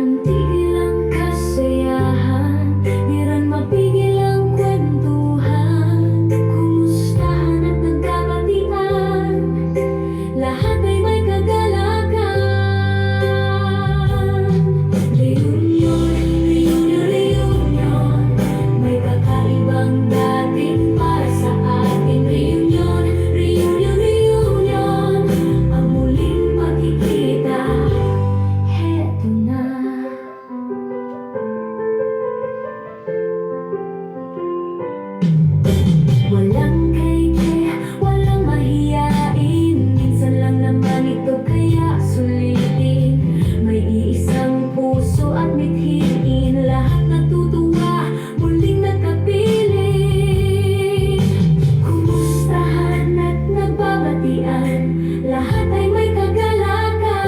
ran tigil ang kasayahan, di ran mapigil ang kwentuhan. Kumustahan at nagkabatian, lahat ay may kagalakan. Reunion, reunion, reunion, may kakaibang dating para sa ating reunion. Reunion, reunion, ang muling pagkikita, heto na. Walang kay-kay, walang mahiyain, minsan lang naman ito kaya sulitin. May iisang puso at mithiin, lahat natutuwa, muling nagkapiling. Kumustahan at nagbabatian, lahat ay may kagalakan.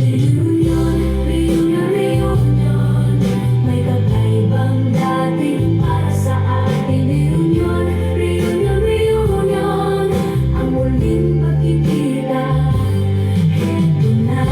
Reunion, reunion, reunion, may kakaibang dating para sa ating reunion. Reunion, reunion, ang muling pagkikita, heto na.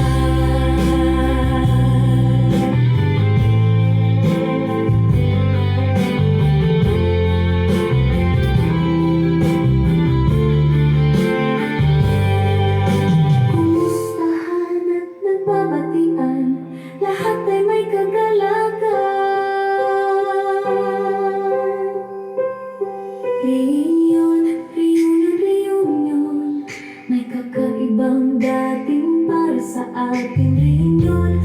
Kumustahan at nagbabatian, lahat ay may kagalakan. Reunion, reunion, reunion, may kakaibang dating para sa ating reunion.